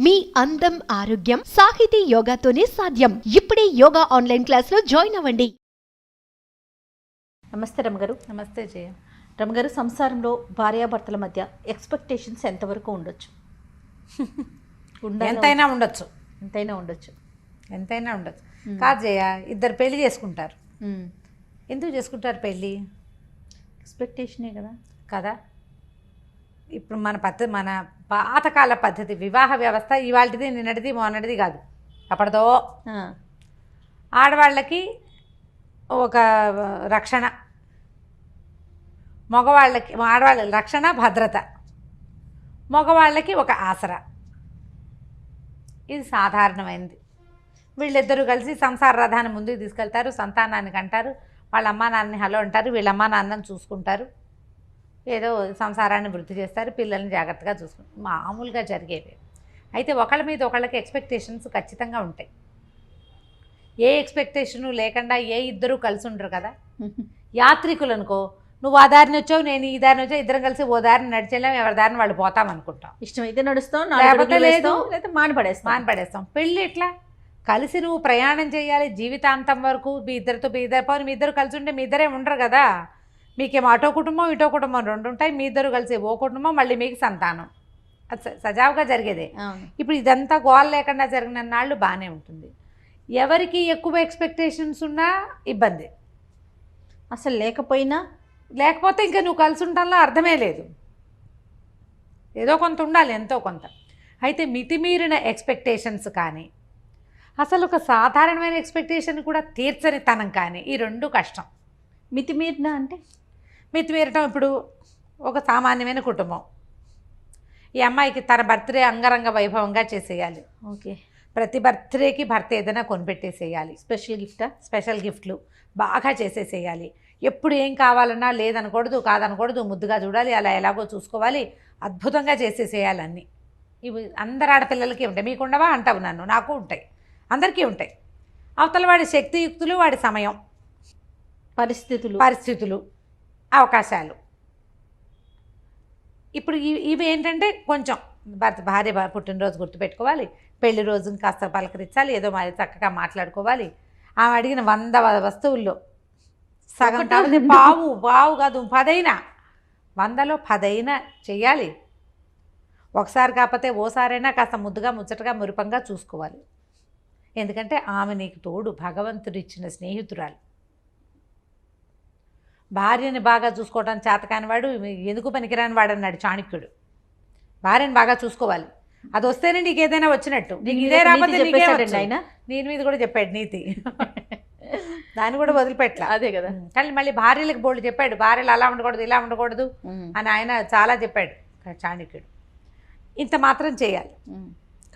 మీ అందం ఆరోగ్యం సాహితీ యోగాతోనే సాధ్యం. ఇప్పుడే యోగా ఆన్లైన్ క్లాస్ లో జాయిన్ అవ్వండి. నమస్తే రమగారు. నమస్తే జయ. రమగారు, సంసారంలో భార్యాభర్తల మధ్య ఎక్స్పెక్టేషన్స్ ఎంతవరకు ఉండొచ్చు? ఎంతైనా ఉండొచ్చు. ఎంతైనా ఉండొచ్చు. కాదు జయ, ఇద్దరు పెళ్లి చేసుకుంటారు. ఎందుకు చేసుకుంటారు పెళ్ళి? ఎక్స్పెక్టేషనే కదా. కదా, ఇప్పుడు మన పాతకాల పద్ధతి వివాహ వ్యవస్థ ఇవాళది నిన్నటిది మొన్నటిది కాదు, అప్పటిదో. ఆడవాళ్ళకి ఒక రక్షణ, మగవాళ్ళకి ఆడవాళ్ళ రక్షణ భద్రత, మగవాళ్ళకి ఒక ఆసరా. ఇది సాధారణమైనది. వీళ్ళిద్దరూ కలిసి సంసార రథాన్ని ముందుకు తీసుకెళ్తారు, సంతానాన్ని కంటారు, వాళ్ళ అమ్మా నాన్నని హలో అంటారు, వీళ్ళ అమ్మా నాన్నని చూసుకుంటారు, ఏదో సంసారాన్ని వృద్ధి చేస్తారు, పిల్లల్ని జాగ్రత్తగా చూసుకుంటారు. మామూలుగా జరిగేవి. అయితే ఒకళ్ళ మీద ఒకళ్ళకి ఎక్స్పెక్టేషన్స్ ఖచ్చితంగా ఉంటాయి. ఏ ఎక్స్పెక్టేషను లేకుండా ఏ ఇద్దరూ కలిసి ఉండరు కదా. యాత్రికులు అనుకో, నువ్వు ఆ దారిని వచ్చావు, నేను ఈ దారిని వచ్చావు, ఇద్దరం కలిసి ఓ దారిని నడిచేళ్ళాం, ఎవరి దారిని వాళ్ళు పోతాం అనుకుంటాం. ఇష్టమైతే నడుస్తాం, లేకపోతే లేదు, మానిపడేస్తాం. పెళ్ళి ఎట్లా కలిసి నువ్వు ప్రయాణం చేయాలి జీవితాంతం వరకు. మీ ఇద్దరు కలిసి ఉంటే మీ ఇద్దరే ఉండరు కదా. మీకేమో అటో కుటుంబం ఇటో కుటుంబం రెండు ఉంటాయి, మీ ఇద్దరు కలిసి ఓ కుటుంబం, మళ్ళీ మీకు సంతానం. అది సజావుగా జరిగేదే. ఇప్పుడు ఇదంతా గోల్ లేకుండా జరిగిన నాళ్ళు బాగానే ఉంటుంది. ఎవరికి ఎక్కువ ఎక్స్పెక్టేషన్స్ ఉన్నా ఇబ్బంది. అసలు లేకపోతే ఇంకా నువ్వు కలిసి ఉండటంలో అర్థమే లేదు. ఏదో కొంత ఉండాలి, ఎంతో కొంత. అయితే మితిమీరిన ఎక్స్పెక్టేషన్స్ కానీ, అసలు ఒక సాధారణమైన ఎక్స్పెక్టేషన్ కూడా తీర్చని తనం కానీ, ఈ రెండు కష్టం. మితిమీరటం ఇప్పుడు ఒక సామాన్యమైన కుటుంబం, ఈ అమ్మాయికి తన బర్త్డే అంగరంగ వైభవంగా చేసేయాలి. ఓకే, ప్రతి బర్త్డేకి భర్త ఏదైనా కొనిపెట్టేసేయాలి. స్పెషల్ గిఫ్ట్లు బాగా చేసేసేయాలి. ఎప్పుడు ఏం కావాలన్నా లేదనకూడదు, కాదనకూడదు, ముద్దుగా చూడాలి, అలా ఎలాగో చూసుకోవాలి, అద్భుతంగా చేసేసేయాలన్నీ. ఇవి అందరు ఆడపిల్లలకి ఉంటాయి. మీకుండవా అంటావు నన్ను, నాకు ఉంటాయి, అందరికీ ఉంటాయి. అవతల వాడి శక్తియుక్తులు, వాడి సమయం, పరిస్థితులు, అవకాశాలు. ఇప్పుడు ఇవి ఏంటంటే కొంచెం భార్య పుట్టినరోజు గుర్తుపెట్టుకోవాలి, పెళ్లి రోజుని కాస్త పలకరించాలి, ఏదో మరి చక్కగా మాట్లాడుకోవాలి. ఆమె అడిగిన 100 వస్తువుల్లో సగం కాదు, పావు కాదు 10 100లో 10 చెయ్యాలి. ఒకసారి కాకపోతే ఓసారైనా కాస్త ముద్దుగా ముచ్చటగా మురిపంగా చూసుకోవాలి. ఎందుకంటే ఆమె నీకు తోడు, భగవంతుడిచ్చిన స్నేహితురాలు. భార్యని బాగా చూసుకోవడం చేతకాని వాడు ఎందుకు పనికిరాని వాడు అన్నాడు చాణక్యుడు. భార్యని బాగా చూసుకోవాలి, అది వస్తేనే నీకు ఏదైనా వచ్చినట్టు. నీకు ఇదే రాకపోతే ఆయన దీని మీద కూడా చెప్పాడు నీతి. దాన్ని కూడా వదిలిపెట్టలా. అదే కదా. కానీ మళ్ళీ భార్యలకు బోల్డ్ చెప్పాడు, భార్యలు అలా ఉండకూడదు ఇలా ఉండకూడదు అని ఆయన చాలా చెప్పాడు చాణక్యుడు. ఇంత మాత్రం చేయాలి.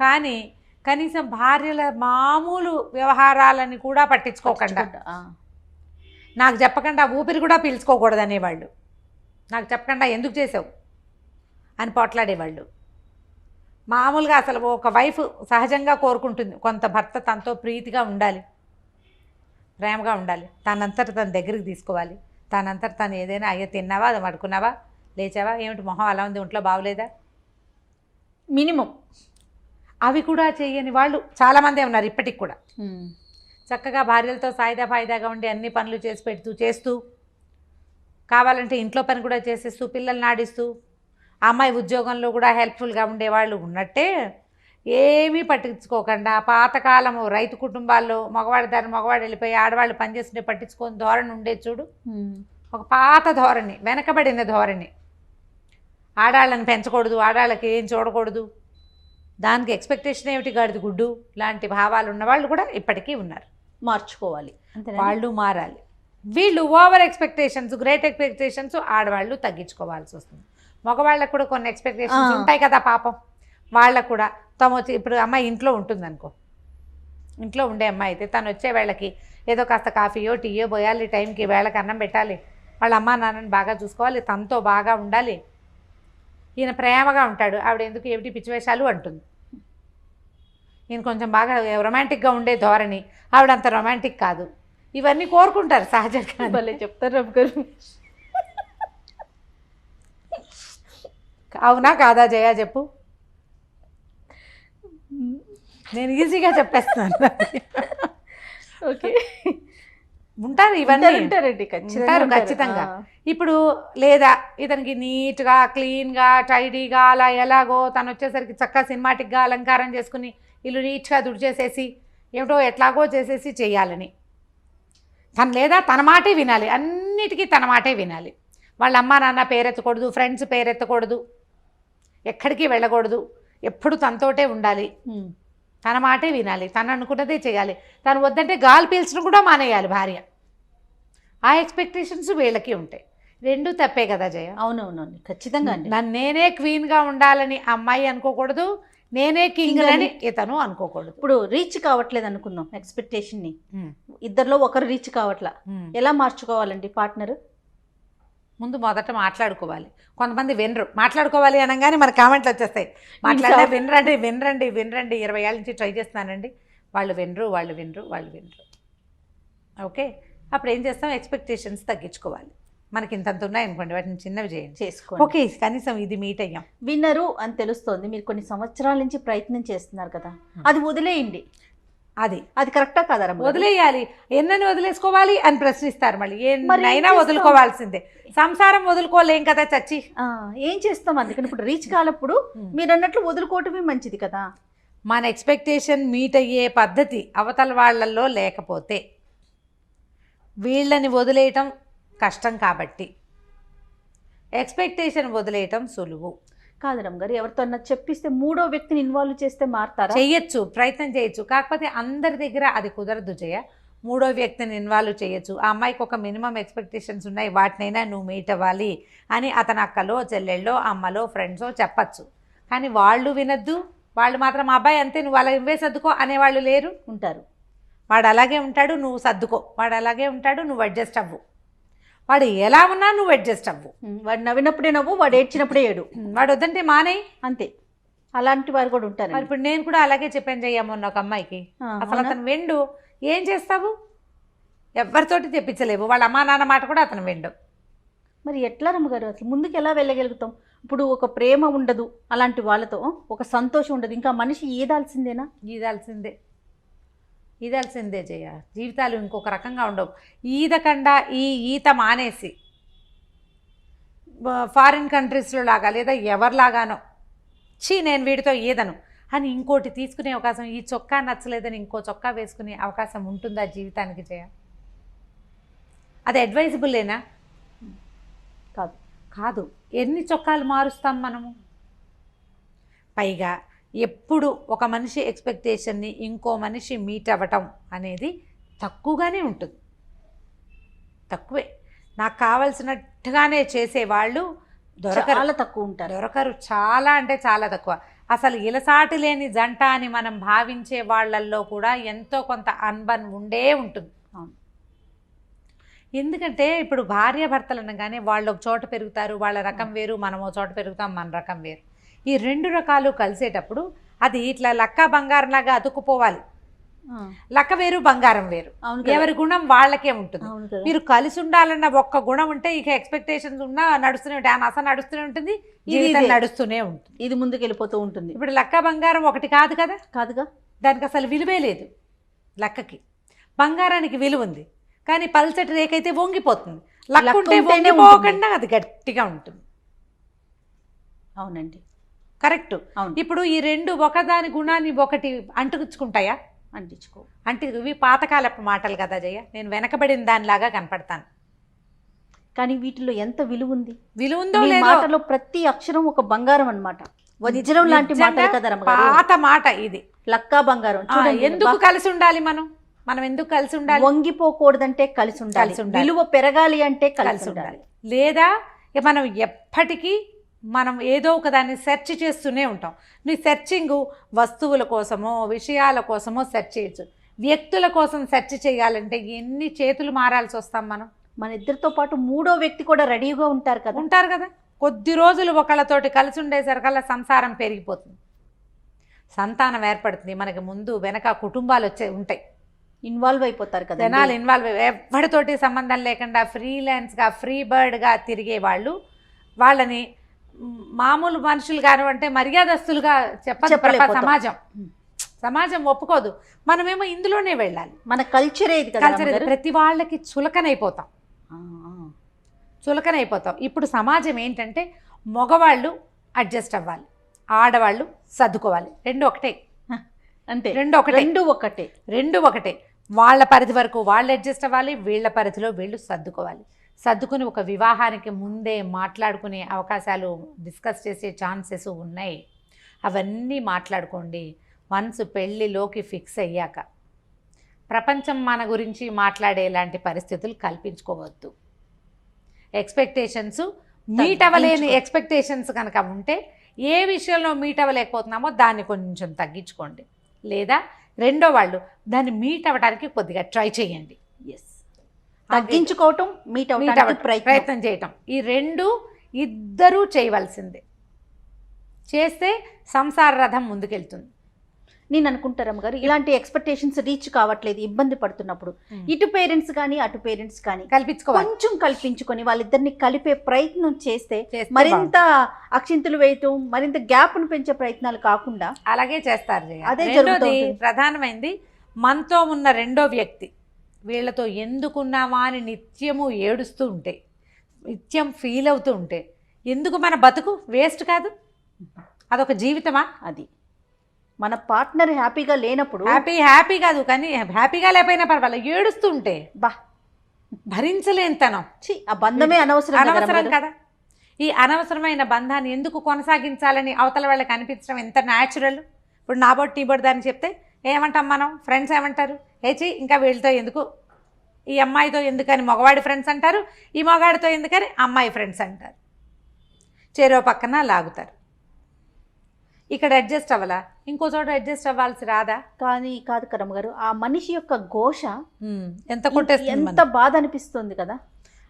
కానీ కనీసం భార్యల మామూలు వ్యవహారాలని కూడా పట్టించుకోకుండా, నాకు చెప్పకుండా ఊపిరి కూడా పీల్చుకోకూడదు అనేవాళ్ళు. నాకు చెప్పకుండా ఎందుకు చేసావు అని పోట్లాడేవాళ్ళు. మామూలుగా అసలు ఒక వైఫ్ సహజంగా కోరుకుంటుంది, కొంత భర్త తనతో ప్రీతిగా ఉండాలి, ప్రేమగా ఉండాలి, తనంతట తన దగ్గరికి తీసుకోవాలి, తనంతట తను ఏదైనా అయ్యో తిన్నావా, అది పడుకున్నావా, లేచావా, ఏమిటి మొహం అలా ఉంది, ఒంట్లో బాగోలేదా, మినిమం అవి కూడా చేయని వాళ్ళు చాలామందే ఉన్నారు ఇప్పటికి కూడా. చక్కగా భార్యలతో ఫాయిదాగా ఉండి అన్ని పనులు చేస్తూ కావాలంటే ఇంట్లో పని కూడా చేసేస్తూ పిల్లల్ని ఆడిస్తూ అమ్మాయి ఉద్యోగంలో కూడా హెల్ప్ఫుల్గా ఉండేవాళ్ళు ఉన్నట్టే, ఏమీ పట్టించుకోకుండా పాతకాలము రైతు కుటుంబాల్లో మగవాడు వెళ్ళిపోయి ఆడవాళ్ళు పనిచేస్తుంటే పట్టించుకొని ధోరణి ఉండేది చూడు. ఒక పాత ధోరణి, వెనకబడిన ధోరణి. ఆడాళ్ళని పెంచకూడదు, ఆడాళ్ళకి ఏం చూడకూడదు, దానికి ఎక్స్పెక్టేషన్ ఏమిటి, గాడిద గుడ్డు లాంటి భావాలు ఉన్నవాళ్ళు కూడా ఇప్పటికీ ఉన్నారు. మార్చుకోవాలి, వాళ్ళు మారాలి. వీళ్ళు ఓవర్ ఎక్స్పెక్టేషన్స్, గ్రేట్ ఎక్స్పెక్టేషన్స్ ఆడవాళ్ళు తగ్గించుకోవాల్సి వస్తుంది. మగవాళ్ళకు కూడా కొన్ని ఎక్స్పెక్టేషన్స్ ఉంటాయి కదా పాపం. వాళ్ళకు కూడా ఇప్పుడు అమ్మాయి ఇంట్లో ఉంటుందనుకో, ఇంట్లో ఉండే అమ్మాయి అయితే తను వచ్చే వేళకి ఏదో కాస్త కాఫీయో టీయో పోయాలి, టైంకి వేళకి అన్నం పెట్టాలి, వాళ్ళ అమ్మా నాన్నని బాగా చూసుకోవాలి, తనతో బాగా ఉండాలి. ఈయన ప్రేమగా ఉంటాడు, ఆవిడ ఎందుకు ఏమిటి పిచ్చివేషాలు అంటుంది. ఈయన కొంచెం బాగా రొమాంటిక్గా ఉండే ధోరణి, ఆవిడ అంత రొమాంటిక్ కాదు. ఇవన్నీ కోరుకుంటారు సహజంగా. భలే చెప్తారు రమగారు. అవునా కాదా జయ చెప్పు. నేను ఈజీగా చెప్పేస్తాను. ఓకే, ఉంటారు ఇవన్నీ ఉంటారండి, ఉంటారు ఖచ్చితంగా. ఇప్పుడు లేదా ఇతనికి నీట్గా క్లీన్గా టైడీగా అలా ఎలాగో తను వచ్చేసరికి చక్కగా సినిమాటిక్గా అలంకారం చేసుకుని ఇల్లు నీట్గా దుడిచేసేసి ఏమిటో ఎట్లాగో చేసేసి చేయాలని తను, లేదా తన మాటే వినాలి, అన్నిటికీ తన మాటే వినాలి. వాళ్ళ అమ్మ నాన్న పేరెత్తకూడదు, ఫ్రెండ్స్ పేరెత్తకూడదు, ఎక్కడికి వెళ్ళకూడదు, ఎప్పుడు తనతోటే ఉండాలి, తన మాటే వినాలి, తను అనుకున్నదే చేయాలి. తను వద్దంటే గాలి పీల్చడం కూడా మానేయాలి భార్య. ఆ ఎక్స్పెక్టేషన్స్ వీళ్ళకి ఉంటాయి. రెండూ తప్పే కదా జయ. అవునవునండి, ఖచ్చితంగా అండి. నన్ను నేనే క్వీన్గా ఉండాలని అమ్మాయి అనుకోకూడదు, నేనే కింగ్ అని ఇతను అనుకోకూడదు. ఇప్పుడు రీచ్ కావట్లేదు అనుకుందాం ఎక్స్పెక్టేషన్ని, ఇద్దరిలో ఒకరు రీచ్ కావట్లా, ఎలా మార్చుకోవాలండి పార్ట్నర్? ముందు మొదట మాట్లాడుకోవాలి. కొంతమంది వినరు, మాట్లాడుకోవాలి అనగానే మన కామెంట్లు వచ్చేస్తాయి, మాట్లాడే వినరండి వినరండి వినరండి, 20 ఏళ్ళ నుంచి ట్రై చేస్తున్నానండి, వాళ్ళు వినరు. ఓకే, అప్పుడు ఏం చేస్తాం, ఎక్స్పెక్టేషన్స్ తగ్గించుకోవాలి. మనకి ఇంతంత ఉన్నాయనుకోండి, వాటిని చిన్నవి చేసుకోండి. ఓకే, కనీసం ఇది మీట్ అయ్యాం, విన్నరు అని తెలుస్తోంది. మీరు కొన్ని సంవత్సరాల నుంచి ప్రయత్నం చేస్తున్నారు కదా, అది వదిలేయండి. అది కరెక్టా కాదా? వదిలేయాలి. ఎన్నని వదిలేసుకోవాలి అని ప్రశ్నిస్తారు మళ్ళీ. ఎన్నైనా వదులుకోవాల్సిందే, సంసారం వదులుకోలేం కదా చచ్చి. ఏం చేస్తాం? అందుకని ఇప్పుడు రీచ్ కాలప్పుడు మీరు అన్నట్లు వదులుకోవటమే మంచిది కదా. మన ఎక్స్పెక్టేషన్ మీట్ అయ్యే పద్ధతి అవతల వాళ్ళల్లో లేకపోతే వీళ్ళని వదిలేయటం కష్టం, కాబట్టి ఎక్స్పెక్టేషన్ వదిలేయటం సులువు కాదు రమ్మ గారు. ఎవరితో చెప్పిస్తే మూడో వ్యక్తిని ఇన్వాల్వ్ చేస్తే మారుతారా? చేయొచ్చు, ప్రయత్నం చేయొచ్చు. కాకపోతే అందరి దగ్గర అది కుదరదు జయ. మూడో వ్యక్తిని ఇన్వాల్వ్ చేయొచ్చు. ఆ అమ్మాయికి ఒక మినిమం ఎక్స్పెక్టేషన్స్ ఉన్నాయి, వాటినైనా నువ్వు మీట్ అవ్వాలి అని అతని అక్కలో చెల్లెళ్ళో అమ్మలో ఫ్రెండ్సో చెప్పచ్చు. కానీ వాళ్ళు వినద్దు, వాళ్ళు మాత్రం మా అబ్బాయి అంతే నువ్వు అలా ఇవ్వే సర్దుకో అనేవాళ్ళు లేరు. ఉంటారు. వాడు అలాగే ఉంటాడు, నువ్వు సర్దుకో. వాడు అలాగే ఉంటాడు, నువ్వు అడ్జస్ట్ అవ్వు. వాడు ఎలా ఉన్నా నువ్వు అడ్జస్ట్ అవ్వు. వాడు నవ్వినప్పుడే నవ్వు, వాడు ఏడ్చినప్పుడే ఏడు. వాడు వద్దంటే మానేయి, అంతే. అలాంటి వారు కూడా ఉంటారు. మరి ఇప్పుడు నేను కూడా అలాగే చెప్పాను చెయ్యమన్న ఒక అమ్మాయికి, అసలు అతను వెండు. ఏం చేస్తావు? ఎవరితోటి తెప్పించలేవు, వాళ్ళ అమ్మా నాన్న మాట కూడా అతను వెండు. మరి ఎట్లా రమ్మగారు అసలు ముందుకు ఎలా వెళ్ళగలుగుతాం? ఇప్పుడు ఒక ప్రేమ ఉండదు అలాంటి వాళ్ళతో, ఒక సంతోషం ఉండదు, ఇంకా మనిషి ఈదాల్సిందేనా? ఈదాల్సిందే జయ. జీవితాలు ఇంకొక రకంగా ఉండవు. ఈదకుండా ఈత మానేసి ఫారిన్ కంట్రీస్లో లాగా లేదా ఎవరిలాగానో నేను వీడితో ఈదను అని ఇంకోటి తీసుకునే అవకాశం, ఈ చొక్కా నచ్చలేదని ఇంకో చొక్కా వేసుకునే అవకాశం ఉంటుందా జీవితానికి జయ? అది అడ్వైజబుల్లేనా? కాదు. ఎన్ని చొక్కాలు మారుస్తాం మనము? పైగా ఎప్పుడు ఒక మనిషి ఎక్స్పెక్టేషన్ని ఇంకో మనిషి మీట్ అవ్వటం అనేది తక్కువగానే ఉంటుంది. తక్కువే. నాకు కావలసినట్టుగానే చేసేవాళ్ళు చాలా తక్కువ ఉంటారు. దొరకరు, చాలా అంటే చాలా తక్కువ. అసలు ఇలసాటి లేని జంట అని మనం భావించే వాళ్ళల్లో కూడా ఎంతో కొంత అన్బన్ ఉండే ఉంటుంది. ఎందుకంటే ఇప్పుడు భార్యాభర్తలు అనగానే వాళ్ళు ఒక చోట పెరుగుతారు, వాళ్ళ రకం వేరు, మనం ఒక చోట పెరుగుతాం, మన రకం వేరు. ఈ రెండు రకాలు కలిసేటప్పుడు అది ఇట్లా లక్క బంగారంలాగా అతుక్కుపోవాలి. లక్క వేరు, బంగారం వేరు, ఎవరి గుణం వాళ్ళకే ఉంటుంది. మీరు కలిసి ఉండాలన్న ఒక్క గుణం ఉంటే ఇక ఎక్స్పెక్టేషన్స్ ఉన్నా నడుస్తూనే ఉంటాయి, ఆ నస నడుస్తూనే ఉంటుంది, జీవితం నడుస్తూనే ఉంటుంది, ఇది ముందుకు వెళ్ళిపోతూ ఉంటుంది. ఇప్పుడు లక్క బంగారం ఒకటి కాదు కదా, కాదుగా. దానికి అసలు విలువే లేదు. లక్కకి బంగారానికి విలువ ఉంది, కానీ పల్చటి రేఖ అయితే వంగిపోతుంది. లక్క ఉంటే వంగిపోకుండా అది గట్టిగా ఉంటుంది. అవునండి, కరెక్ట్. ఇప్పుడు ఈ రెండు ఒకదాని గుణాన్ని ఒకటి అంటుకుంటాయా? ఇవి పాతకాలపు మాటలు కదా జయ. నేను వెనకబడిన దానిలాగా కనపడతాను, కానీ వీటిలో ఎంత విలువ ఉంది? విలువ ఉందో లేదో. మాటలో ప్రతి అక్షరం ఒక బంగారం అన్నమాట, వజ్రం లాంటి మాట కదా. పాత మాట ఇది, లక్కా బంగారం. ఎందుకు కలిసి ఉండాలి? మనం ఎందుకు కలిసి ఉండాలి? వంగిపోకూడదంటే కలిసి ఉండాలి, విలువ పెరగాలి అంటే కలిసి ఉండాలి. లేదా మనం ఎప్పటికీ మనం ఏదో ఒక దాన్ని సెర్చ్ చేస్తూనే ఉంటాం. నీ సెర్చింగ్ వస్తువుల కోసమో విషయాల కోసమో సెర్చ్ చేయొచ్చు, వ్యక్తుల కోసం సెర్చ్ చేయాలంటే ఎన్ని చేతులు మారాల్సి వస్తాం మనం. మన ఇద్దరితో పాటు మూడో వ్యక్తి కూడా రెడీగా ఉంటారు కదా. కొద్ది రోజులు ఒకళ్ళతోటి కలిసి ఉండేసరికల్లా సంసారం పెరిగిపోతుంది, సంతానం ఏర్పడుతుంది. మనకి ముందు వెనక కుటుంబాలు ఉంటాయి, ఇన్వాల్వ్ అయిపోతారు కదా. జనాలు ఇన్వాల్వ్ ఎవరితోటి సంబంధం లేకుండా ఫ్రీలాన్స్గా ఫ్రీ బర్డ్గా తిరిగే వాళ్ళని మామూలు మనుషులు కానివంటే మర్యాదస్తులుగా చెప్పలేదు సమాజం. సమాజం ఒప్పుకోదు, మనమేమో ఇందులోనే వెళ్ళాలి. మన కల్చరే ఇది కదా కల్చర్ ప్రతి వాళ్ళకి చులకనైపోతాం. ఇప్పుడు సమాజం ఏంటంటే మగవాళ్ళు అడ్జస్ట్ అవ్వాలి, ఆడవాళ్ళు సర్దుకోవాలి. రెండు ఒకటే. వాళ్ళ పరిధి వరకు వాళ్ళు అడ్జస్ట్ అవ్వాలి, వీళ్ళ పరిధిలో వీళ్ళు సర్దుకోవాలి. సర్దుకుని ఒక వివాహానికి ముందే మాట్లాడుకునే అవకాశాలు, డిస్కస్ చేసే ఛాన్సెస్ ఉన్నాయి. అవన్నీ మాట్లాడుకోండి. వన్స్ పెళ్ళిలోకి ఫిక్స్ అయ్యాక ప్రపంచం మన గురించి మాట్లాడేలాంటి పరిస్థితులు కల్పించుకోవద్దు. ఎక్స్పెక్టేషన్స్ మీట్ అవ్వలేని ఎక్స్పెక్టేషన్స్ కనుక ఉంటే ఏ విషయంలో మీట్ అవ్వలేకపోతున్నామో దాన్ని కొంచెం తగ్గించుకోండి, లేదా రెండో వాళ్ళు దాన్ని మీట్ అవ్వడానికి కొద్దిగా ట్రై చేయండి. తగ్గించుకోవటం, మీట్ అవ్వడానికి ప్రయత్నం చేయటం, ఈ రెండు ఇద్దరూ చేయవలసిందే. చేస్తే సంసార రథం ముందుకెళ్తుంది. నేను అనుకుంటారమ్మ గారు, ఇలాంటి ఎక్స్పెక్టేషన్స్ రీచ్ కావట్లేదు, ఇబ్బంది పడుతున్నప్పుడు ఇటు పేరెంట్స్ కానీ అటు పేరెంట్స్ కానీ కొంచెం కల్పించుకొని వాళ్ళిద్దరిని కలిపే ప్రయత్నం చేస్తే మరింత అక్షింతలు వేయటం, మరింత గ్యాప్ను పెంచే ప్రయత్నాలు కాకుండా అలాగే చేస్తారు. అదే ప్రధానమైంది మనతో ఉన్న రెండో వ్యక్తి వీళ్ళతో ఎందుకున్నామా అని నిత్యము ఏడుస్తూ ఉంటే, నిత్యం ఫీల్ అవుతూ ఉంటే ఎందుకు మన బతుకు వేస్ట్ కాదు? అదొక జీవితమా? అది మన పార్ట్నర్ హ్యాపీగా లేనప్పుడు హ్యాపీ కాదు, కానీ హ్యాపీగా లేకపోయినా పర్వాలేదు, ఏడుస్తూ ఉంటే భరించలేనితనం. ఆ బంధమే అనవసరం కదా. ఈ అనవసరమైన బంధాన్ని ఎందుకు కొనసాగించాలని అవతల వాళ్ళకి అనిపించడం ఎంత న్యాచురల్. ఇప్పుడు నా బొట్టు నీ బొట్టు దాన్ని చెప్తే ఏమంటాం మనం? ఫ్రెండ్స్ ఏమంటారు? ఏచి ఇంకా వీళ్ళతో ఎందుకు, ఈ అమ్మాయితో ఎందుకని మగవాడి ఫ్రెండ్స్ అంటారు, ఈ మగవాడితో ఎందుకని అమ్మాయి ఫ్రెండ్స్ అంటారు. చెరో పక్కన లాగుతారు. ఇక్కడ అడ్జస్ట్ అవ్వాలా, ఇంకో చోట అడ్జస్ట్ అవ్వాల్సి రాదా? కానీ కాదు కరమ్మ గారు, ఆ మనిషి యొక్క ఘోష ఎంత కొట్టేస్తుంది, ఎంత బాధ అనిపిస్తుంది కదా.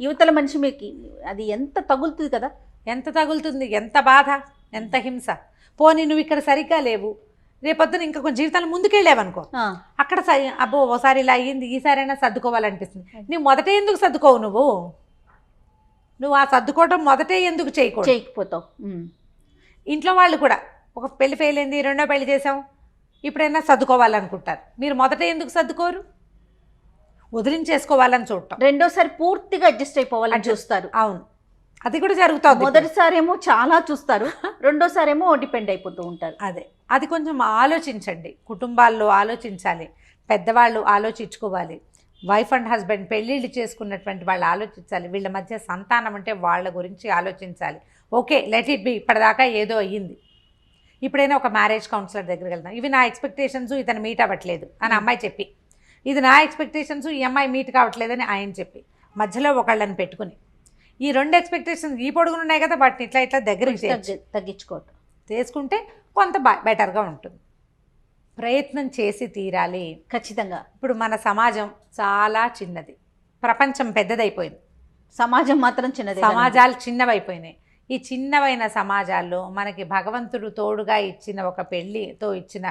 యువతల మనిషి మీకు అది ఎంత తగులుతుంది కదా, ఎంత తగులుతుంది, ఎంత బాధ, ఎంత హింస. పోనీ నువ్వు ఇక్కడ సరిగ్గా లేవు, రేపొద్దున ఇంకా కొంచెం జీవితాలు ముందుకెళ్ళావనుకో, అక్కడ అబ్బో ఓసారి ఇలా అయ్యింది, ఈసారైనా సర్దుకోవాలనిపిస్తుంది. నువ్వు మొదటే ఎందుకు సర్దుకోవు? నువ్వు ఆ సర్దుకోవటం మొదటే ఎందుకు చేయకపోతావు? ఇంట్లో వాళ్ళు కూడా ఒక పెళ్లి ఫెయిల్ అయింది, రెండో పెళ్లి చేసాం, ఇప్పుడైనా సర్దుకోవాలనుకుంటారు. మీరు మొదట ఎందుకు సర్దుకోరు? వదిలించేసుకోవాలని చూడటం, రెండోసారి పూర్తిగా అడ్జస్ట్ అయిపోవాలని చూస్తారు. అవును, అది కూడా జరుగుతుంది. మొదటిసారేమో చాలా చూస్తారు, రెండోసారేమో డిపెండ్ అయిపోతూ ఉంటారు. అది కొంచెం ఆలోచించండి. కుటుంబాల్లో ఆలోచించాలి, పెద్దవాళ్ళు ఆలోచించుకోవాలి. వైఫ్ అండ్ హస్బెండ్ పెళ్ళిళ్ళు చేసుకున్నటువంటి వాళ్ళు ఆలోచించాలి. వీళ్ళ మధ్య సంతానం అంటే వాళ్ళ గురించి ఆలోచించాలి. ఓకే, లెట్ ఇట్ బి, ఇప్పటిదాకా ఏదో అయ్యింది, ఇప్పుడైనా ఒక మ్యారేజ్ కౌన్సిలర్ దగ్గరికి వెళ్దాం. ఇవి నా ఎక్స్పెక్టేషన్స్, ఇతను మీట్ అవ్వట్లేదు అని అమ్మాయి చెప్పి, ఇది నా ఎక్స్పెక్టేషన్స్, ఈ అమ్మాయి మీట్ కావట్లేదని ఆయన చెప్పి, మధ్యలో ఒకళ్ళని పెట్టుకుని ఈ రెండు ఎక్స్పెక్టేషన్స్ ఈ పొడుగులు ఉన్నాయి కదా, వాటిని ఇట్లా దగ్గరికి తగ్గించుకోవటం చేసుకుంటే కొంత బెటర్గా ఉంటుంది. ప్రయత్నం చేసి తీరాలి ఖచ్చితంగా. ఇప్పుడు మన సమాజం చాలా చిన్నది, ప్రపంచం పెద్దదైపోయింది, సమాజం మాత్రం చిన్నది, సమాజాలు చిన్నవైపోయినాయి. ఈ చిన్నవైన సమాజాల్లో మనకి భగవంతుడు తోడుగా ఇచ్చిన ఒక పెళ్ళితో ఇచ్చిన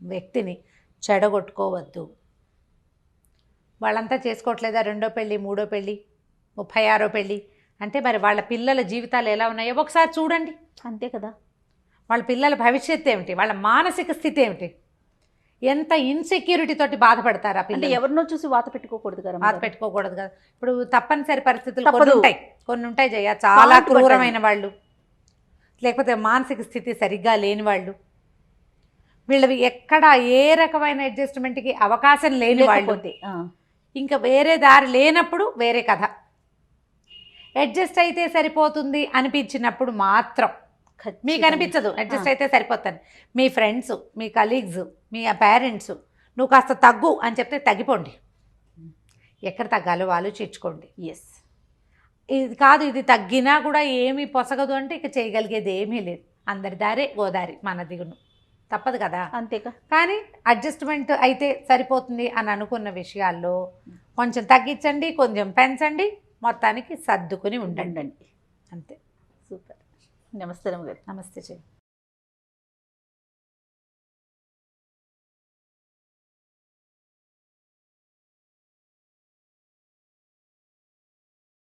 వ్యక్తిని చెడగొట్టుకోవద్దు. వాళ్ళంతా చేసుకోవట్లేదా రెండో పెళ్ళి, మూడో పెళ్ళి, 36వ పెళ్ళి అంటే మరి వాళ్ళ పిల్లల జీవితాలు ఎలా ఉన్నాయో ఒకసారి చూడండి. అంతే కదా. వాళ్ళ పిల్లల భవిష్యత్తు ఏమిటి, వాళ్ళ మానసిక స్థితి ఏమిటి, ఎంత ఇన్సెక్యూరిటీ తోటి బాధపడతారు ఆ పిల్లలు. ఎవరినో చూసి వాత పెట్టుకోకూడదు కదా. ఇప్పుడు తప్పనిసరి పరిస్థితులు కొన్ని ఉంటాయి జయ, చాలా క్రూరమైన వాళ్ళు, లేకపోతే మానసిక స్థితి సరిగ్గా లేని వాళ్ళు, వీళ్ళవి ఎక్కడ ఏ రకమైన అడ్జస్ట్మెంట్కి అవకాశం లేని వాళ్ళు, ఇంకా వేరే దారి లేనప్పుడు వేరే కథ. అడ్జస్ట్ అయితే సరిపోతుంది అనిపించినప్పుడు మాత్రం, మీకు అనిపించదు అడ్జస్ట్ అయితే సరిపోతాను, మీ ఫ్రెండ్స్, మీ కలీగ్స్, మీ పేరెంట్స్ నువ్వు కాస్త తగ్గు అని చెప్తే తగ్గిపోండి. ఎక్కడ తగ్గాలో ఆలోచించుకోండి. ఇది కాదు, ఇది తగ్గినా కూడా ఏమీ పొసగదు అంటే ఇక చేయగలిగేది ఏమీ లేదు. అందరి దారే గోదారి, మన దిగును తప్పదు కదా. అంతేగా. కానీ అడ్జస్ట్మెంట్ అయితే సరిపోతుంది అని అనుకున్న విషయాల్లో కొంచెం తగ్గించండి, కొంచెం పెంచండి, మొత్తానికి సర్దుకుని ఉండండి. అంతే. సూపర్. నమస్తే. నమస్తే చెయ్యి.